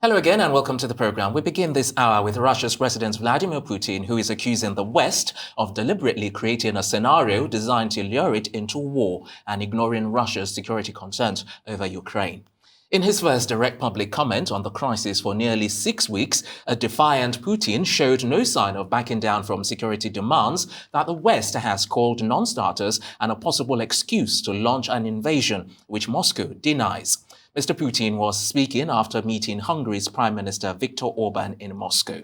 Hello again and welcome to the program. We begin this hour with Russia's President Vladimir Putin, who is accusing the West of deliberately creating a scenario designed to lure it into war and ignoring Russia's security concerns over Ukraine. In his first direct public comment on the crisis for nearly 6 weeks, a defiant Putin showed no sign of backing down from security demands that the West has called non-starters and a possible excuse to launch an invasion, which Moscow denies. Mr. Putin was speaking after meeting Hungary's Prime Minister Viktor Orban in Moscow.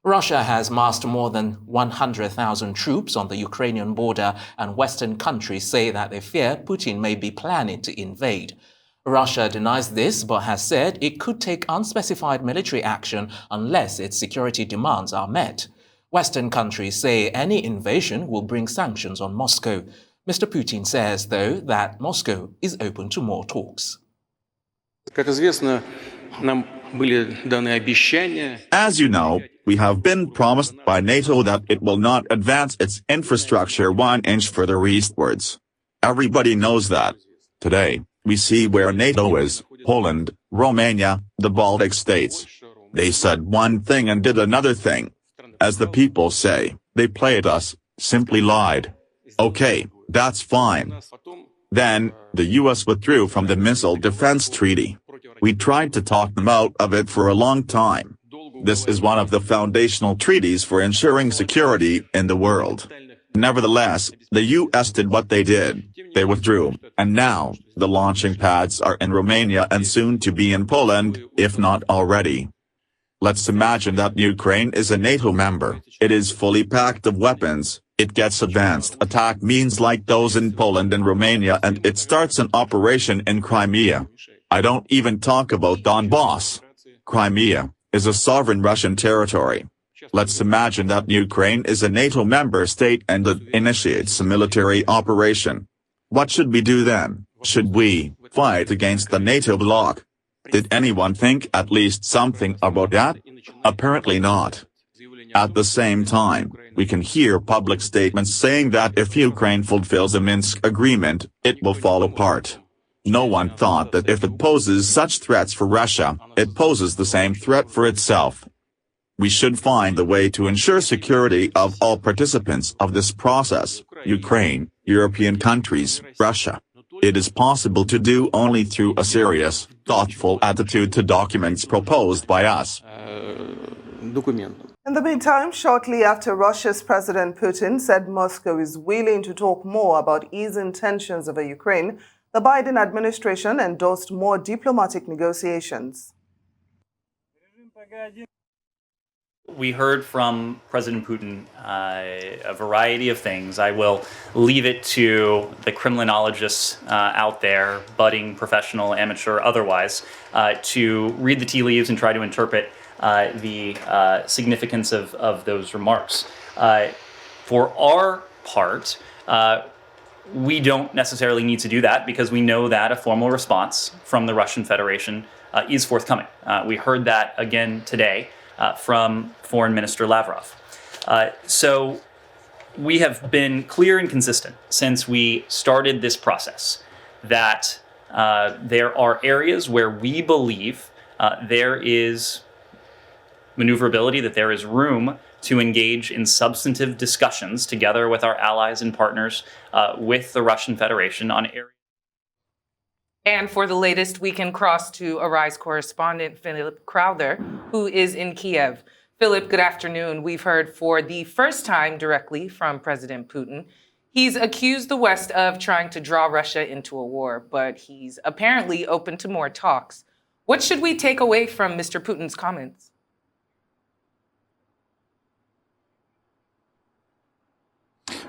Russia has massed more than 100,000 troops on the Ukrainian border, and Western countries say that they fear Putin may be planning to invade. Russia denies this, but has said it could take unspecified military action unless its security demands are met. Western countries say any invasion will bring sanctions on Moscow. Mr. Putin says, though, that Moscow is open to more talks. As you know, we have been promised by NATO that it will not advance its infrastructure 1 inch further eastwards. Everybody knows that. Today, we see where NATO is: Poland, Romania, the Baltic states. They said one thing and did another thing. As the people say, they played us, simply lied. Okay, that's fine. Then, the US withdrew from the Missile Defense Treaty. We tried to talk them out of it for a long time. This is one of the foundational treaties for ensuring security in the world. Nevertheless, the US did what they did. They withdrew, and now, the launching pads are in Romania and soon to be in Poland, if not already. Let's imagine that Ukraine is a NATO member. It is fully packed of weapons. It gets advanced attack means like those in Poland and Romania, and it starts an operation in Crimea. I don't even talk about Donbass. Crimea is a sovereign Russian territory. Let's imagine that Ukraine is a NATO member state and it initiates a military operation. What should we do then? Should we fight against the NATO bloc? Did anyone think at least something about that? Apparently not. At the same time, we can hear public statements saying that if Ukraine fulfills the Minsk agreement, it will fall apart. No one thought that if it poses such threats for Russia, it poses the same threat for itself. We should find the way to ensure security of all participants of this process: Ukraine, European countries, Russia. It is possible to do only through a serious, thoughtful attitude to documents proposed by us. In the meantime, shortly after Russia's President Putin said Moscow is willing to talk more about easing tensions over Ukraine, the Biden administration endorsed more diplomatic negotiations. We heard from President Putin a variety of things. I will leave it to the Kremlinologists out there, budding, professional, amateur, otherwise, to read the tea leaves and try to interpret the significance of those remarks. For our part, we don't necessarily need to do that because we know that a formal response from the Russian Federation is forthcoming. We heard that again today from Foreign Minister Lavrov. So we have been clear and consistent since we started this process that there are areas where we believe there is maneuverability, that there is room to engage in substantive discussions together with our allies and partners with the Russian Federation on areas. And for the latest, we can cross to Arise correspondent Philip Crowther, who is in Kiev. Philip, good afternoon. We've heard for the first time directly from President Putin. He's accused the West of trying to draw Russia into a war, but he's apparently open to more talks. What should we take away from Mr. Putin's comments?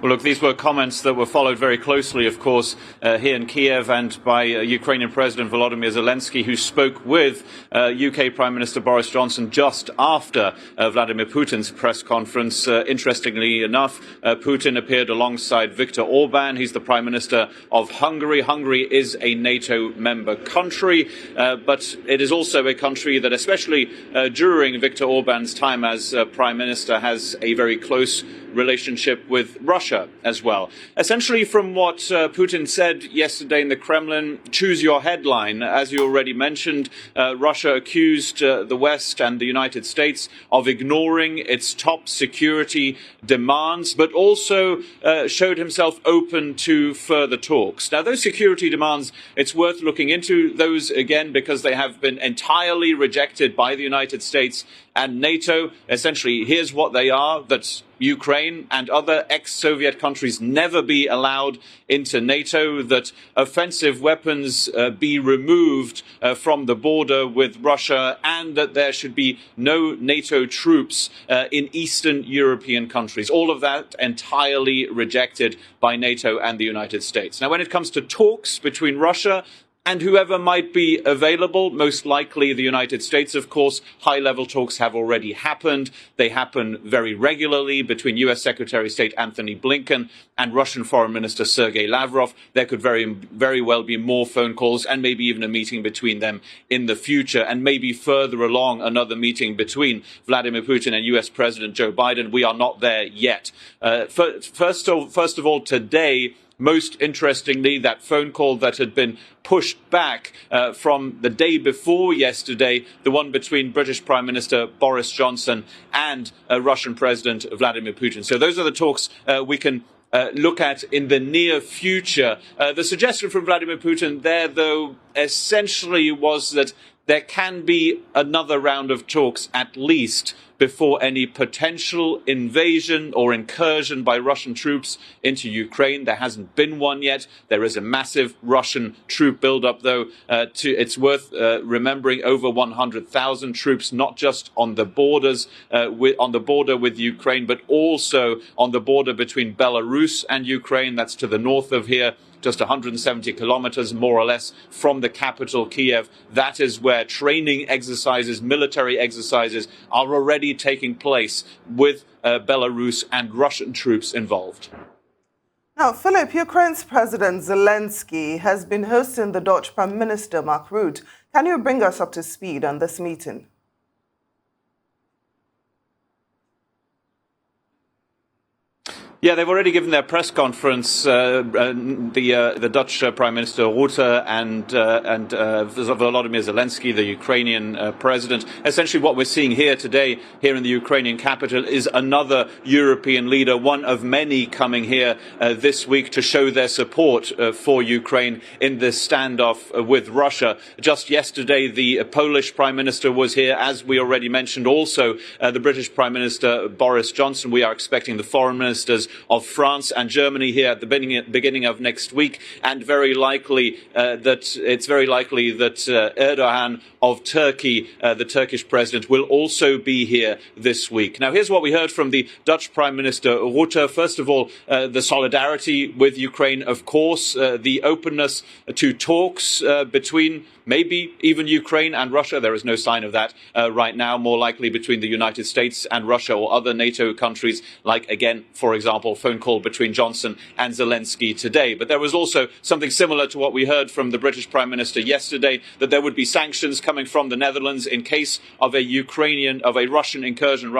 Well, look, these were comments that were followed very closely, of course, here in Kiev and by Ukrainian President Volodymyr Zelensky, who spoke with UK Prime Minister Boris Johnson just after Vladimir Putin's press conference. Interestingly enough, Putin appeared alongside Viktor Orban. He's the Prime Minister of Hungary. Hungary is a NATO member country, but it is also a country that, especially during Viktor Orban's time as Prime Minister, has a very close relationship with Russia as well. Essentially, from what Putin said yesterday in the Kremlin, choose your headline. As you already mentioned, Russia accused the West and the United States of ignoring its top security demands, but also showed himself open to further talks. Now, those security demands, it's worth looking into those again because they have been entirely rejected by the United States and NATO. Essentially, here's what they are, that Ukraine and other ex-Soviet countries never be allowed into NATO, that offensive weapons be removed from the border with Russia, and that there should be no NATO troops in Eastern European countries. All of that entirely rejected by NATO and the United States. Now, when it comes to talks between Russia and whoever might be available, most likely the United States, of course, high-level talks have already happened. They happen very regularly between U.S. Secretary of State Antony Blinken and Russian Foreign Minister Sergei Lavrov. There could very well be more phone calls and maybe even a meeting between them in the future, and maybe further along another meeting between Vladimir Putin and U.S. President Joe Biden. We are not there yet. First of all, today, most interestingly, that phone call that had been pushed back from the day before yesterday, the one between British Prime Minister Boris Johnson and Russian President Vladimir Putin. So those are the talks we can look at in the near future. The suggestion from Vladimir Putin there, though, essentially was that there can be another round of talks at least before any potential invasion or incursion by Russian troops into Ukraine. There hasn't been one yet. There is a massive Russian troop buildup, though. It's worth remembering over 100,000 troops, not just on the borders, on the border with Ukraine, but also on the border between Belarus and Ukraine. That's to the north of here, just 170 kilometers, more or less, from the capital, Kiev. That is where training exercises, military exercises, are already taking place with Belarus and Russian troops involved. Now, Philip, Ukraine's President Zelensky has been hosting the Dutch Prime Minister Mark Rutte. Can you bring us up to speed on this meeting? Yeah, they've already given their press conference. The Dutch Prime Minister Rutte and Volodymyr Zelensky, the Ukrainian president. Essentially, what we're seeing here today, here in the Ukrainian capital, is another European leader, one of many coming here this week to show their support for Ukraine in this standoff with Russia. Just yesterday, the Polish Prime Minister was here, as we already mentioned. Also, the British Prime Minister Boris Johnson. We are expecting the foreign ministers of France and Germany here at the beginning of next week, and very likely that Erdogan of Turkey, the Turkish president, will also be here this week. Now, here's what we heard from the Dutch Prime Minister Rutte. First of all, the solidarity with Ukraine, of course, the openness to talks between maybe even Ukraine and Russia. There is no sign of that right now. More likely between the United States and Russia or other NATO countries, like, again, for example, phone call between Johnson and Zelensky today. But there was also something similar to what we heard from the British Prime Minister yesterday, that there would be sanctions coming from the Netherlands in case of a Russian incursion,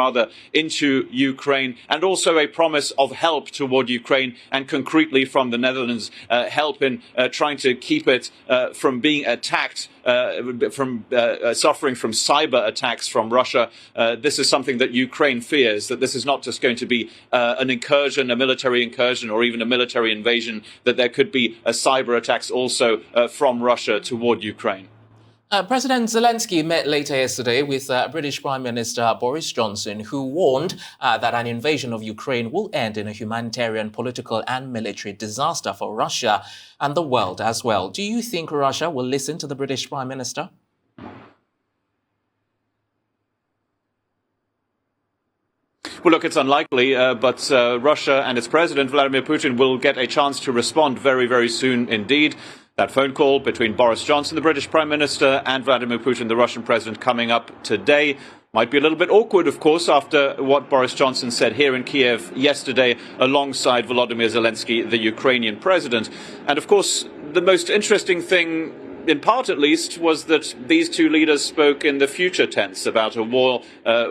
into Ukraine, and also a promise of help toward Ukraine, and concretely from the Netherlands, help in trying to keep it from being attacked, from suffering from cyber attacks from Russia. This is something that Ukraine fears, that this is not just going to be an incursion, a military incursion, or even a military invasion, that there could be cyber attacks also from Russia toward Ukraine. President Zelensky met later yesterday with British Prime Minister Boris Johnson, who warned that an invasion of Ukraine will end in a humanitarian, political and military disaster for Russia and the world as well. Do you think Russia will listen to the British Prime Minister? Well, look, it's unlikely, but Russia and its president, Vladimir Putin, will get a chance to respond very, very soon indeed. That phone call between Boris Johnson, the British Prime Minister, and Vladimir Putin, the Russian president, coming up today. Might be a little bit awkward, of course, after what Boris Johnson said here in Kiev yesterday alongside Volodymyr Zelensky, the Ukrainian president. And, of course, the most interesting thing in part at least, was that these two leaders spoke in the future tense about a war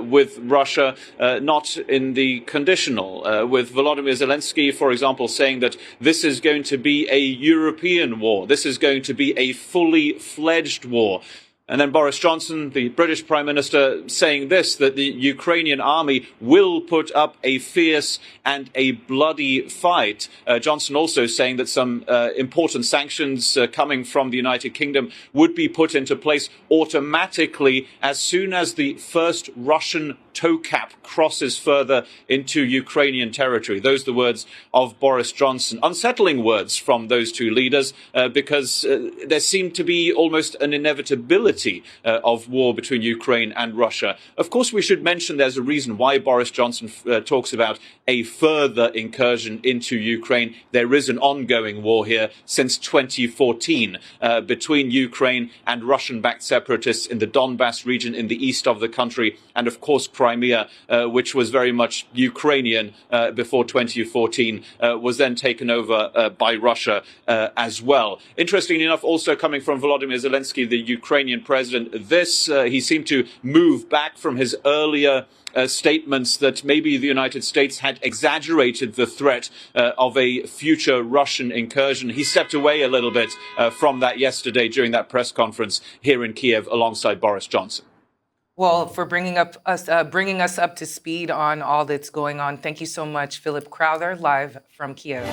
with Russia, not in the conditional. With Volodymyr Zelensky, for example, saying that this is going to be a European war. This is going to be a fully fledged war. And then Boris Johnson, the British Prime Minister, saying this, that the Ukrainian army will put up a fierce and a bloody fight. Johnson also saying that some important sanctions coming from the United Kingdom would be put into place automatically as soon as the first Russian toe cap crosses further into Ukrainian territory. Those are the words of Boris Johnson. Unsettling words from those two leaders because there seemed to be almost an inevitability of war between Ukraine and Russia. Of course, we should mention there's a reason why Boris Johnson talks about a further incursion into Ukraine. There is an ongoing war here since 2014 between Ukraine and Russian-backed separatists in the Donbass region in the east of the country, and of course Crimea, which was very much Ukrainian before 2014, was then taken over by Russia as well. Interestingly enough, also coming from Volodymyr Zelensky, the Ukrainian president, he seemed to move back from his earlier statements that maybe the United States had exaggerated the threat of a future Russian incursion. He stepped away a little bit from that yesterday during that press conference here in Kiev alongside Boris Johnson. Well, for bringing us up to speed on all that's going on. Thank you so much, Philip Crowther, live from Kiev.